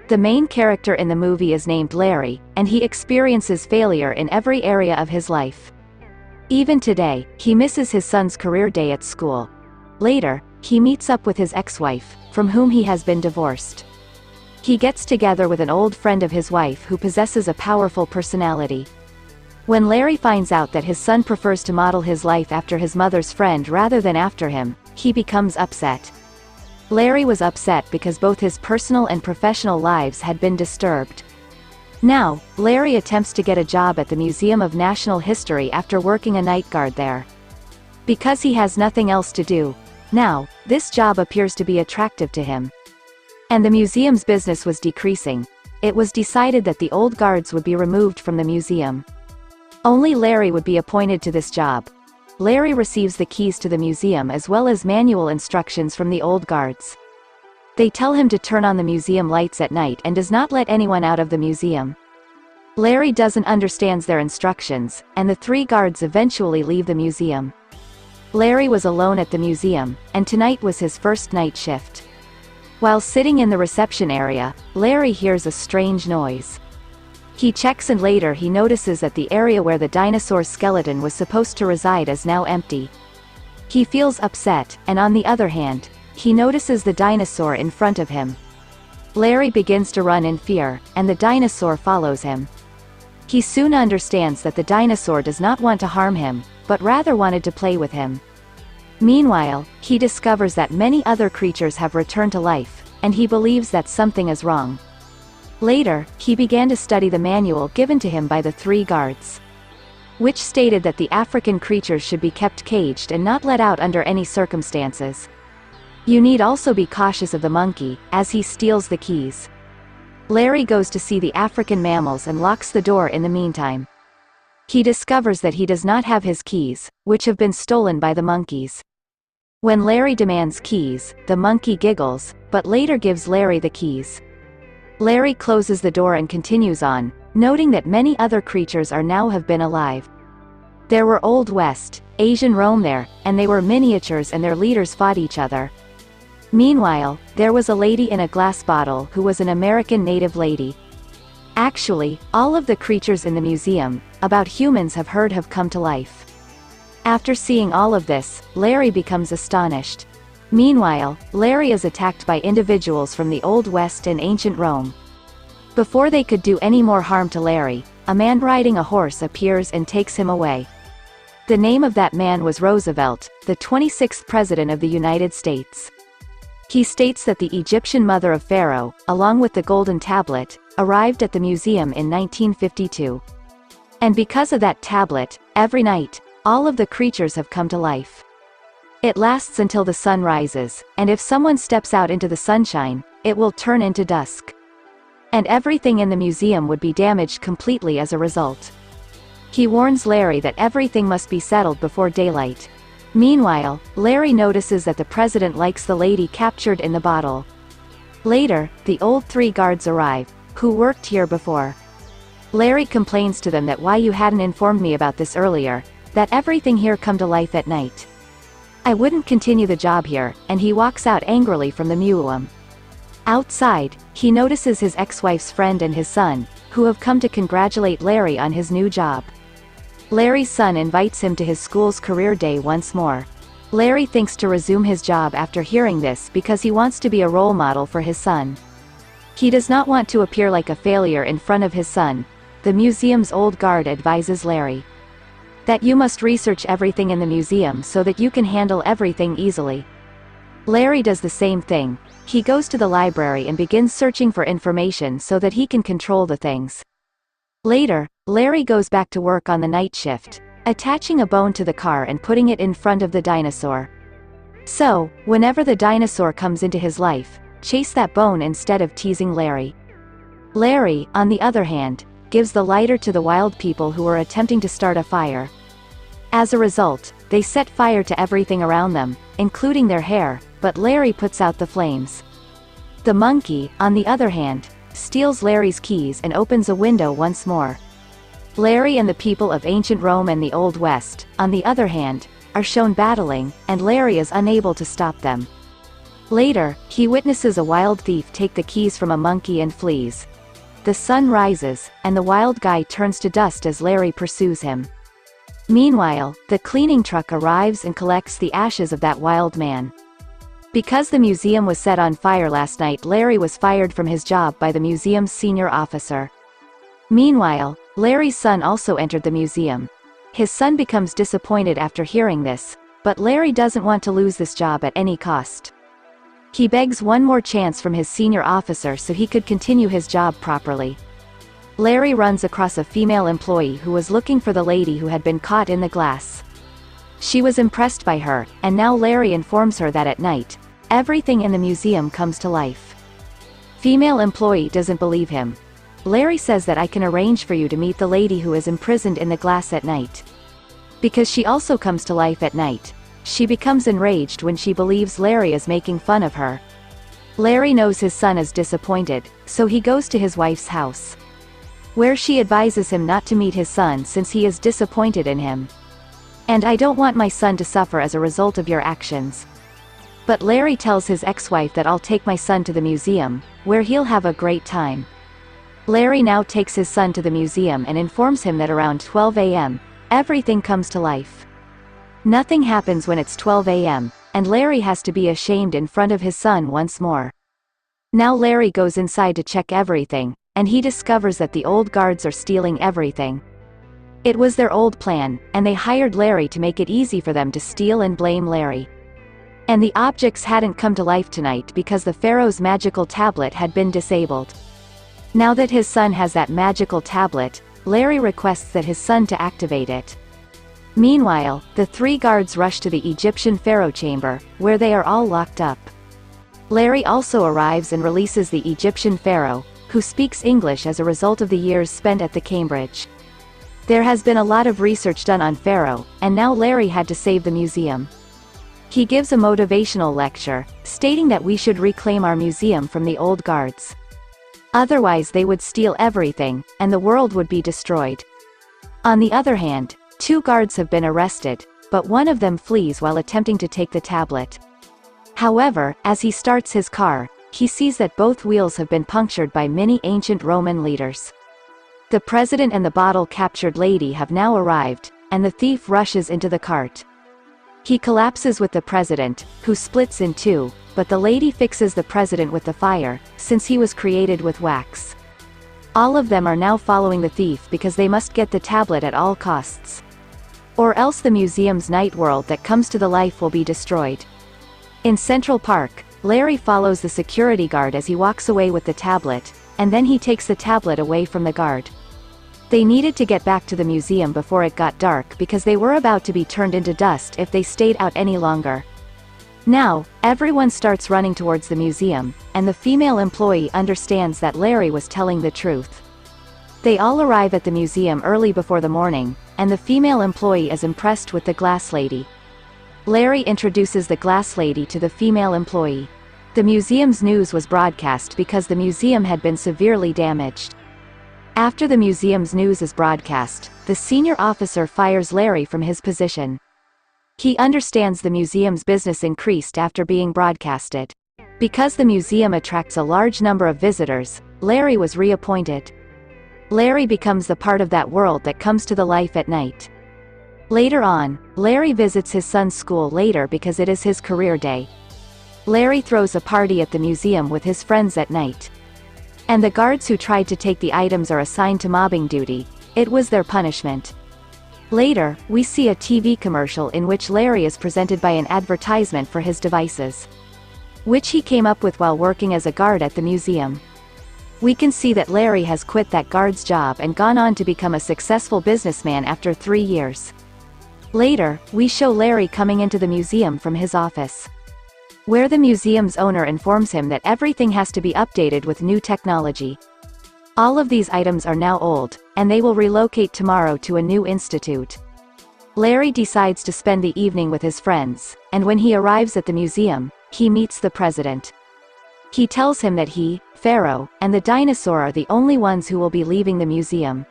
The main character in the movie is named Larry, and he experiences failure in every area of his life. Even today, he misses his son's career day at school. Later, he meets up with his ex-wife, from whom he has been divorced. He gets together with an old friend of his wife who possesses a powerful personality. When Larry finds out that his son prefers to model his life after his mother's friend rather than after him, he becomes upset. Larry was upset because both his personal and professional lives had been disturbed. Now, Larry attempts to get a job at the Museum of National History after working a night guard there. Because he has nothing else to do, now, this job appears to be attractive to him. And the museum's business was decreasing. It was decided that the old guards would be removed from the museum. Only Larry would be appointed to this job. Larry receives the keys to the museum as well as manual instructions from the old guards. They tell him to turn on the museum lights at night and does not let anyone out of the museum. Larry doesn't understand their instructions, and the 3 guards eventually leave the museum. Larry was alone at the museum, and tonight was his first night shift. While sitting in the reception area, Larry hears a strange noise. He checks and later he notices that the area where the dinosaur's skeleton was supposed to reside is now empty. He feels upset, and on the other hand, he notices the dinosaur in front of him. Larry begins to run in fear, and the dinosaur follows him. He soon understands that the dinosaur does not want to harm him, but rather wanted to play with him. Meanwhile, he discovers that many other creatures have returned to life, and he believes that something is wrong. Later, he began to study the manual given to him by the 3 guards, which stated that the African creatures should be kept caged and not let out under any circumstances. You need also be cautious of the monkey, as he steals the keys. Larry goes to see the African mammals and locks the door in the meantime. He discovers that he does not have his keys, which have been stolen by the monkeys. When Larry demands keys, the monkey giggles, but later gives Larry the keys. Larry closes the door and continues on, noting that many other creatures are now have been alive. There were Old West, Asian Rome there, and they were miniatures and their leaders fought each other. Meanwhile, there was a lady in a glass bottle who was an American native lady. Actually, all of the creatures in the museum, about humans have come to life. After seeing all of this, Larry becomes astonished. Meanwhile, Larry is attacked by individuals from the Old West and ancient Rome. Before they could do any more harm to Larry, a man riding a horse appears and takes him away. The name of that man was Roosevelt, the 26th President of the United States. He states that the Egyptian mother of Pharaoh, along with the golden tablet, arrived at the museum in 1952. And because of that tablet, every night, all of the creatures have come to life. It lasts until the sun rises, and if someone steps out into the sunshine, it will turn into dusk. And everything in the museum would be damaged completely as a result. He warns Larry that everything must be settled before daylight. Meanwhile, Larry notices that the president likes the lady captured in the bottle. Later, the old 3 guards arrive, who worked here before. Larry complains to them that why you hadn't informed me about this earlier, that everything here come to life at night. I wouldn't continue the job here, and he walks out angrily from the museum. Outside, he notices his ex-wife's friend and his son, who have come to congratulate Larry on his new job. Larry's son invites him to his school's career day once more. Larry thinks to resume his job after hearing this because he wants to be a role model for his son. He does not want to appear like a failure in front of his son. The museum's old guard advises Larry that you must research everything in the museum so that you can handle everything easily. Larry does the same thing. He goes to the library and begins searching for information so that he can control the things. Later, Larry goes back to work on the night shift, attaching a bone to the car and putting it in front of the dinosaur. So, whenever the dinosaur comes into his life, chase that bone instead of teasing Larry. Larry, on the other hand, gives the lighter to the wild people who are attempting to start a fire. As a result, they set fire to everything around them, including their hair, but Larry puts out the flames. The monkey, on the other hand, steals Larry's keys and opens a window once more. Larry and the people of ancient Rome and the Old West, on the other hand, are shown battling, and Larry is unable to stop them. Later, he witnesses a wild thief take the keys from a monkey and flees. The sun rises, and the wild guy turns to dust as Larry pursues him. Meanwhile, the cleaning truck arrives and collects the ashes of that wild man. Because the museum was set on fire last night, Larry was fired from his job by the museum's senior officer. Meanwhile, Larry's son also entered the museum. His son becomes disappointed after hearing this, but Larry doesn't want to lose this job at any cost. He begs one more chance from his senior officer so he could continue his job properly. Larry runs across a female employee who was looking for the lady who had been caught in the glass. She was impressed by her, and now Larry informs her that at night, everything in the museum comes to life. Female employee doesn't believe him. Larry says that I can arrange for you to meet the lady who is imprisoned in the glass at night. Because she also comes to life at night, she becomes enraged when she believes Larry is making fun of her. Larry knows his son is disappointed, so he goes to his wife's house, where she advises him not to meet his son since he is disappointed in him. "And I don't want my son to suffer as a result of your actions." But Larry tells his ex-wife that I'll take my son to the museum, where he'll have a great time. Larry now takes his son to the museum and informs him that around 12 a.m., everything comes to life. Nothing happens when it's 12 a.m., and Larry has to be ashamed in front of his son once more. Now Larry goes inside to check everything, and he discovers that the old guards are stealing everything. It was their old plan, and they hired Larry to make it easy for them to steal and blame Larry. And the objects hadn't come to life tonight because the Pharaoh's magical tablet had been disabled. Now that his son has that magical tablet, Larry requests that his son to activate it. Meanwhile, the three guards rush to the Egyptian pharaoh chamber, where they are all locked up. Larry also arrives and releases the Egyptian pharaoh, who speaks English as a result of the years spent at the Cambridge. There has been a lot of research done on Pharaoh, and now Larry had to save the museum. He gives a motivational lecture, stating that we should reclaim our museum from the old guards. Otherwise they would steal everything, and the world would be destroyed. On the other hand, 2 guards have been arrested, but one of them flees while attempting to take the tablet. However, as he starts his car, he sees that both wheels have been punctured by many ancient Roman leaders. The president and the bottle-captured lady have now arrived, and the thief rushes into the cart. He collapses with the president, who splits in two, but the lady fixes the president with the fire, since he was created with wax. All of them are now following the thief because they must get the tablet at all costs. Or else the museum's night world that comes to the life will be destroyed. In Central Park, Larry follows the security guard as he walks away with the tablet, and then he takes the tablet away from the guard. They needed to get back to the museum before it got dark because they were about to be turned into dust if they stayed out any longer. Now, everyone starts running towards the museum, and the female employee understands that Larry was telling the truth. They all arrive at the museum early before the morning, and the female employee is impressed with the glass lady. Larry introduces the glass lady to the female employee. The museum's news was broadcast because the museum had been severely damaged. After the museum's news is broadcast, the senior officer fires Larry from his position. He understands the museum's business increased after being broadcasted. Because the museum attracts a large number of visitors, Larry was reappointed. Larry becomes the part of that world that comes to the life at night. Later on, Larry visits his son's school later because it is his career day. Larry throws a party at the museum with his friends at night. And the guards who tried to take the items are assigned to mobbing duty. It was their punishment. Later, we see a TV commercial in which Larry is presented by an advertisement for his devices, which he came up with while working as a guard at the museum. We can see that Larry has quit that guard's job and gone on to become a successful businessman after 3 years. Later, we show Larry coming into the museum from his office, where the museum's owner informs him that everything has to be updated with new technology. All of these items are now old, and they will relocate tomorrow to a new institute. Larry decides to spend the evening with his friends, and when he arrives at the museum, he meets the president. He tells him that he, Pharaoh, and the dinosaur are the only ones who will be leaving the museum.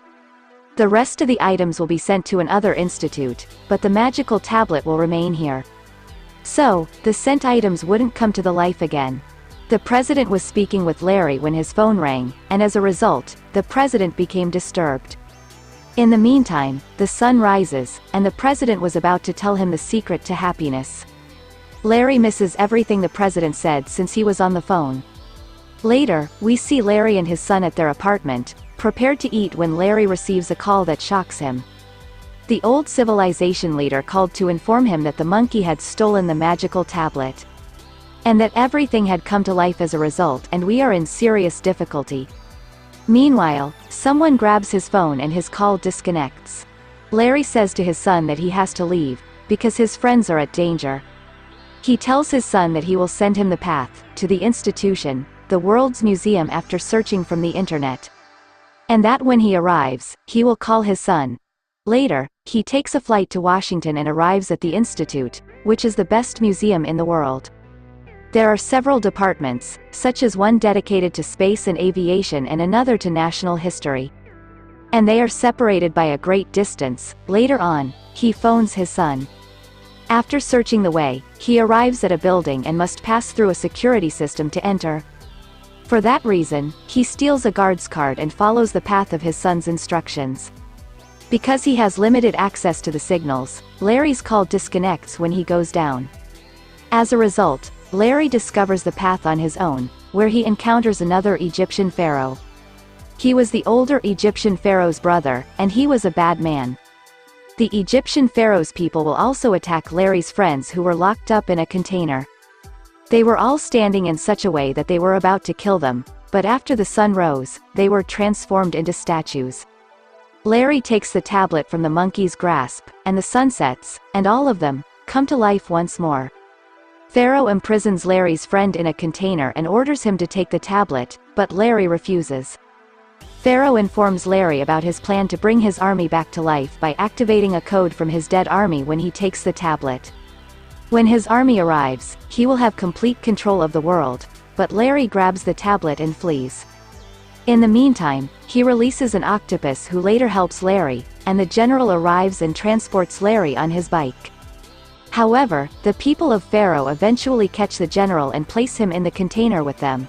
The rest of the items will be sent to another institute, but the magical tablet will remain here. So, the sent items wouldn't come to the life again. The president was speaking with Larry when his phone rang, and as a result, the president became disturbed. In the meantime, the sun rises, and the president was about to tell him the secret to happiness. Larry misses everything the president said since he was on the phone. Later, we see Larry and his son at their apartment, prepared to eat when Larry receives a call that shocks him. The old civilization leader called to inform him that the monkey had stolen the magical tablet. And that everything had come to life as a result, and we are in serious difficulty. Meanwhile, someone grabs his phone and his call disconnects. Larry says to his son that he has to leave, because his friends are at danger. He tells his son that he will send him the path to the institution, the world's museum, after searching from the internet. And that when he arrives, he will call his son. Later, he takes a flight to Washington and arrives at the institute, which is the best museum in the world. There are several departments, such as one dedicated to space and aviation and another to national history. And they are separated by a great distance. Later on, he phones his son. After searching the way, he arrives at a building and must pass through a security system to enter. For that reason, he steals a guard's card and follows the path of his son's instructions. Because he has limited access to the signals, Larry's call disconnects when he goes down. As a result, Larry discovers the path on his own, where he encounters another Egyptian pharaoh. He was the older Egyptian pharaoh's brother, and he was a bad man. The Egyptian pharaoh's people will also attack Larry's friends who were locked up in a container. They were all standing in such a way that they were about to kill them, but after the sun rose, they were transformed into statues. Larry takes the tablet from the monkey's grasp, and the sun sets, and all of them come to life once more. Pharaoh imprisons Larry's friend in a container and orders him to take the tablet, but Larry refuses. Pharaoh informs Larry about his plan to bring his army back to life by activating a code from his dead army when he takes the tablet. When his army arrives, he will have complete control of the world, but Larry grabs the tablet and flees. In the meantime, he releases an octopus who later helps Larry, and the general arrives and transports Larry on his bike. However, the people of Pharaoh eventually catch the general and place him in the container with them.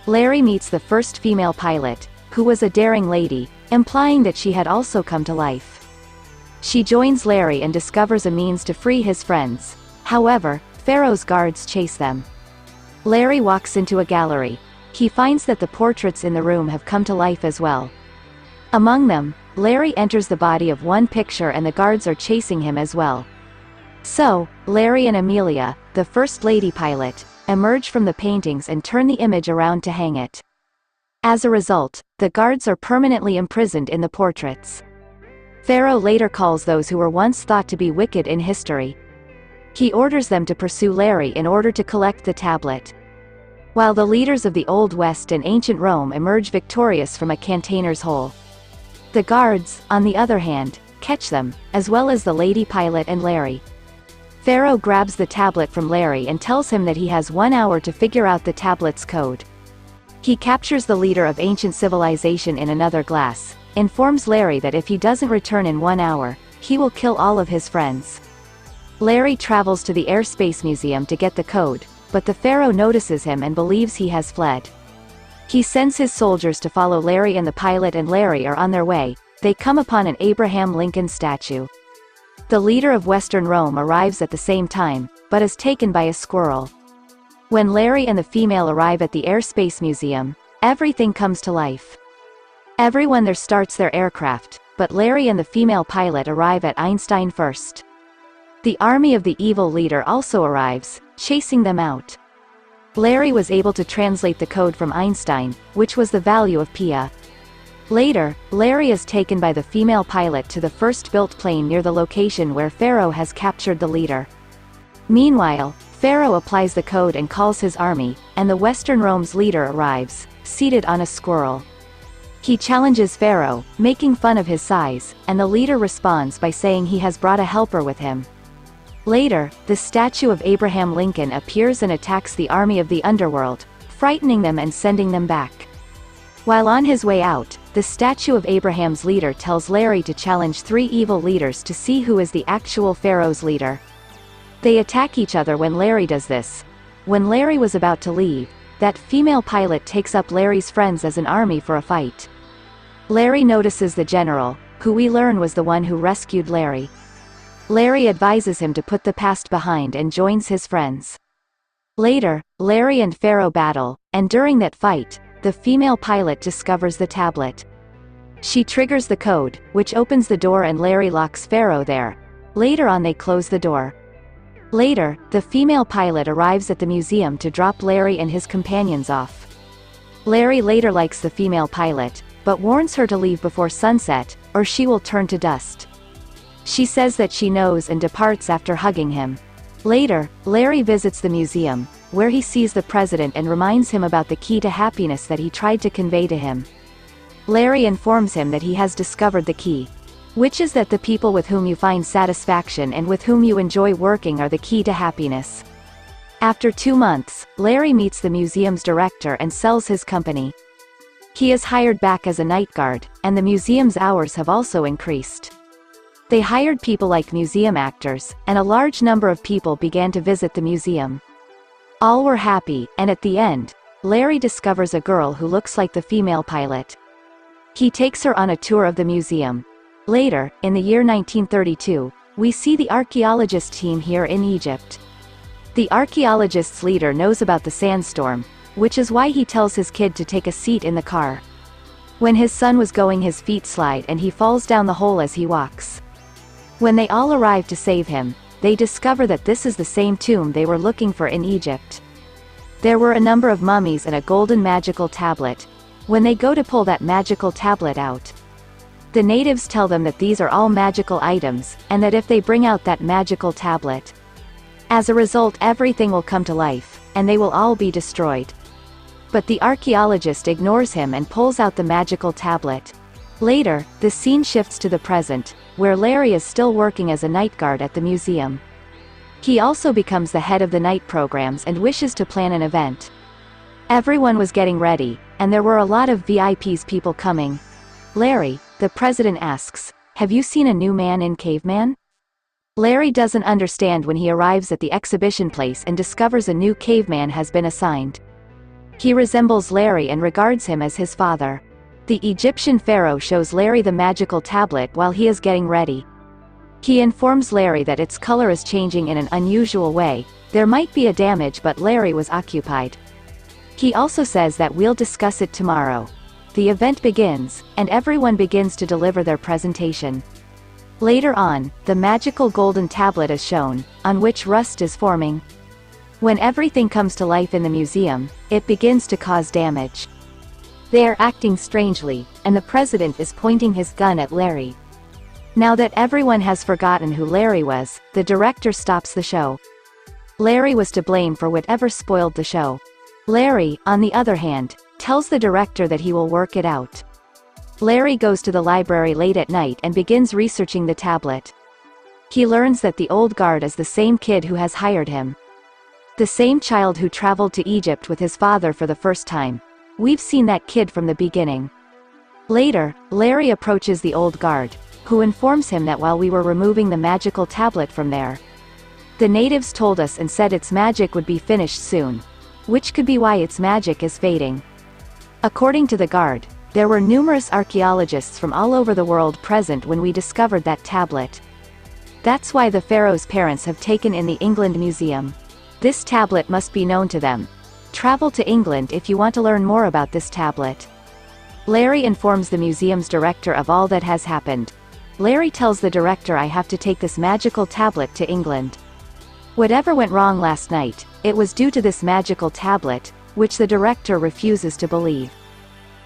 Larry meets the first female pilot, who was a daring lady, implying that she had also come to life. She joins Larry and discovers a means to free his friends. However, Pharaoh's guards chase them. Larry walks into a gallery. He finds that the portraits in the room have come to life as well. Among them, Larry enters the body of one picture and the guards are chasing him as well. So, Larry and Amelia, the first lady pilot, emerge from the paintings and turn the image around to hang it. As a result, the guards are permanently imprisoned in the portraits. Pharaoh later calls those who were once thought to be wicked in history. He orders them to pursue Larry in order to collect the tablet. While the leaders of the Old West and ancient Rome emerge victorious from a container's hole. The guards, on the other hand, catch them, as well as the lady pilot and Larry. Pharaoh grabs the tablet from Larry and tells him that he has 1 hour to figure out the tablet's code. He captures the leader of ancient civilization in another glass, informs Larry that if he doesn't return in 1 hour, he will kill all of his friends. Larry travels to the Airspace Museum to get the code, but the pharaoh notices him and believes he has fled. He sends his soldiers to follow Larry, and the pilot and Larry are on their way. They come upon an Abraham Lincoln statue. The leader of Western Rome arrives at the same time, but is taken by a squirrel. When Larry and the female arrive at the Airspace Museum, everything comes to life. Everyone there starts their aircraft, but Larry and the female pilot arrive at Einstein first. The army of the evil leader also arrives, chasing them out. Larry was able to translate the code from Einstein, which was the value of Pia. Later, Larry is taken by the female pilot to the first built plane near the location where Pharaoh has captured the leader. Meanwhile, Pharaoh applies the code and calls his army, and the Western Rome's leader arrives, seated on a squirrel. He challenges Pharaoh, making fun of his size, and the leader responds by saying he has brought a helper with him. Later, the statue of Abraham Lincoln appears and attacks the army of the underworld, frightening them and sending them back. While on his way out, the statue of Abraham's leader tells Larry to challenge 3 evil leaders to see who is the actual Pharaoh's leader. They attack each other when Larry does this. When Larry was about to leave, that female pilot takes up Larry's friends as an army for a fight. Larry notices the general, who we learn was the one who rescued Larry. Larry advises him to put the past behind and joins his friends. Later, Larry and Pharaoh battle, and during that fight, the female pilot discovers the tablet. She triggers the code, which opens the door and Larry locks Pharaoh there. Later on they close the door. Later, the female pilot arrives at the museum to drop Larry and his companions off. Larry later likes the female pilot, but warns her to leave before sunset, or she will turn to dust. She says that she knows and departs after hugging him. Later, Larry visits the museum, where he sees the president and reminds him about the key to happiness that he tried to convey to him. Larry informs him that he has discovered the key, which is that the people with whom you find satisfaction and with whom you enjoy working are the key to happiness. After 2 months, Larry meets the museum's director and sells his company. He is hired back as a night guard, and the museum's hours have also increased. They hired people like museum actors, and a large number of people began to visit the museum. All were happy, and at the end, Larry discovers a girl who looks like the female pilot. He takes her on a tour of the museum. Later, in the year 1932, we see the archaeologist team here in Egypt. The archaeologist's leader knows about the sandstorm, which is why he tells his kid to take a seat in the car. When his son was going, his feet slide and he falls down the hole as he walks. When they all arrive to save him, they discover that this is the same tomb they were looking for in Egypt. There were a number of mummies and a golden magical tablet. When they go to pull that magical tablet out, the natives tell them that these are all magical items, and that if they bring out that magical tablet, as a result everything will come to life, and they will all be destroyed. But the archaeologist ignores him and pulls out the magical tablet. Later, the scene shifts to the present, where Larry is still working as a night guard at the museum. He also becomes the head of the night programs and wishes to plan an event. Everyone was getting ready, and there were a lot of VIPs people coming. Larry, the president asks, "Have you seen a new man in Caveman?" Larry doesn't understand when he arrives at the exhibition place and discovers a new caveman has been assigned. He resembles Larry and regards him as his father. The Egyptian pharaoh shows Larry the magical tablet while he is getting ready. He informs Larry that its color is changing in an unusual way. There might be a damage, but Larry was occupied. He also says that we'll discuss it tomorrow. The event begins, and everyone begins to deliver their presentation. Later on, the magical golden tablet is shown, on which rust is forming. When everything comes to life in the museum, it begins to cause damage. They are acting strangely, and the president is pointing his gun at Larry. Now that everyone has forgotten who Larry was, the director stops the show. Larry was to blame for whatever spoiled the show. Larry, on the other hand, tells the director that he will work it out. Larry goes to the library late at night and begins researching the tablet. He learns that the old guard is the same kid who has hired him. The same child who traveled to Egypt with his father for the first time. We've seen that kid from the beginning. Later, Larry approaches the old guard, who informs him that while we were removing the magical tablet from there, the natives told us and said its magic would be finished soon, which could be why its magic is fading. According to the guard, there were numerous archaeologists from all over the world present when we discovered that tablet. That's why the pharaoh's parents have taken in the England Museum. This tablet must be known to them. Travel to England if you want to learn more about this tablet. Larry informs the museum's director of all that has happened. Larry tells the director, "I have to take this magical tablet to England. Whatever went wrong last night, it was due to this magical tablet," which the director refuses to believe.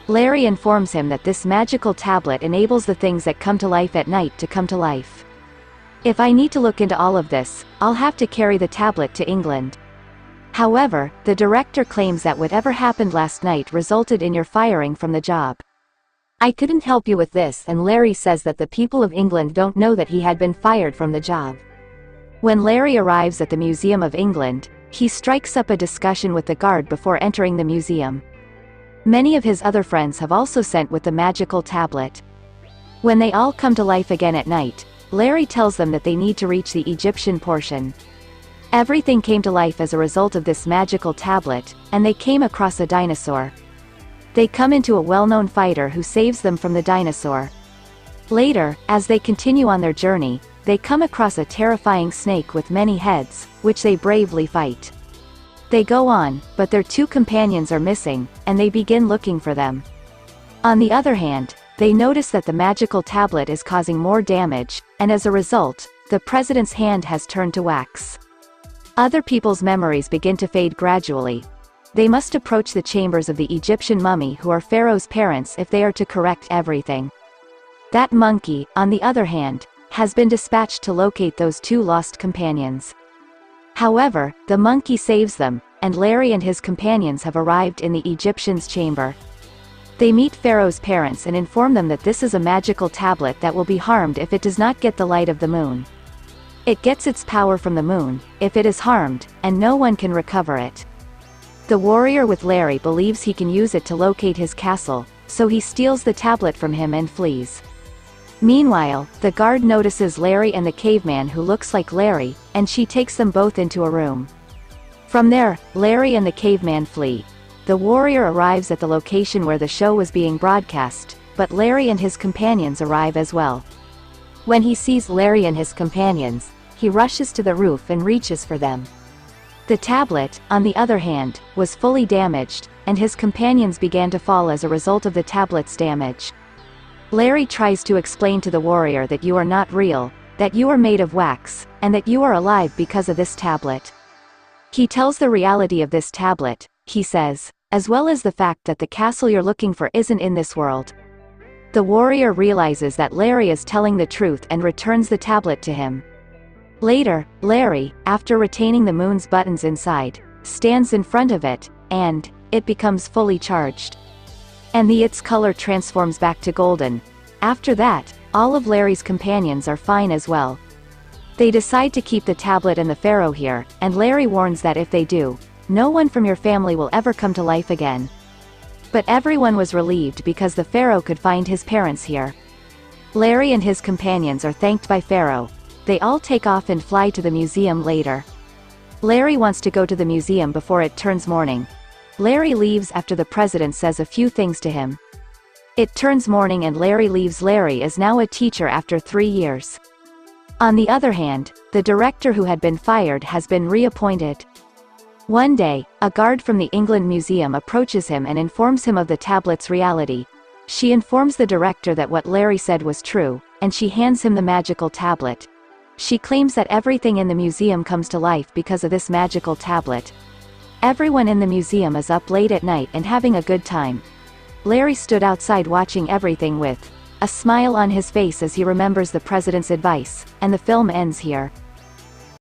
Larry informs him that this magical tablet enables the things that come to life at night to come to life. "If I need to look into all of this, I'll have to carry the tablet to England." However, the director claims that whatever happened last night resulted in your firing from the job. "I couldn't help you with this," and Larry says that the people of England don't know that he had been fired from the job. When Larry arrives at the Museum of England, he strikes up a discussion with the guard before entering the museum. Many of his other friends have also sent with the magical tablet. When they all come to life again at night, Larry tells them that they need to reach the Egyptian portion. Everything came to life as a result of this magical tablet, and they came across a dinosaur. They come into a well-known fighter who saves them from the dinosaur. Later, as they continue on their journey, they come across a terrifying snake with many heads, which they bravely fight. They go on, but their two companions are missing, and they begin looking for them. On the other hand, they notice that the magical tablet is causing more damage, and as a result, the president's hand has turned to wax. Other people's memories begin to fade gradually. They must approach the chambers of the Egyptian mummy who are Pharaoh's parents if they are to correct everything. That monkey, on the other hand, has been dispatched to locate those two lost companions. However, the monkey saves them, and Larry and his companions have arrived in the Egyptian's chamber. They meet Pharaoh's parents and inform them that this is a magical tablet that will be harmed if it does not get the light of the moon. It gets its power from the moon, if it is harmed, and no one can recover it. The warrior with Larry believes he can use it to locate his castle, so he steals the tablet from him and flees. Meanwhile, the guard notices Larry and the caveman who looks like Larry, and she takes them both into a room. From there, Larry and the caveman flee. The warrior arrives at the location where the show was being broadcast, but Larry and his companions arrive as well. When he sees Larry and his companions, he rushes to the roof and reaches for them. The tablet, on the other hand, was fully damaged, and his companions began to fall as a result of the tablet's damage. Larry tries to explain to the warrior that you are not real, that you are made of wax, and that you are alive because of this tablet. He tells the reality of this tablet, he says, as well as the fact that the castle you're looking for isn't in this world. The warrior realizes that Larry is telling the truth and returns the tablet to him. Later, Larry, after retaining the moon's buttons inside, stands in front of it, and it becomes fully charged. And its color transforms back to golden. After that, all of Larry's companions are fine as well. They decide to keep the tablet and the pharaoh here, and Larry warns that if they do, no one from your family will ever come to life again. But everyone was relieved because the pharaoh could find his parents here. Larry and his companions are thanked by Pharaoh. They all take off and fly to the museum later. Larry wants to go to the museum before it turns morning. Larry leaves after the president says a few things to him. It turns morning and Larry leaves. Larry is now a teacher after 3 years. On the other hand, the director who had been fired has been reappointed. One day, a guard from the England Museum approaches him and informs him of the tablet's reality. She informs the director that what Larry said was true, and she hands him the magical tablet. She claims that everything in the museum comes to life because of this magical tablet. Everyone in the museum is up late at night and having a good time. Larry stood outside watching everything with a smile on his face as he remembers the president's advice, and the film ends here.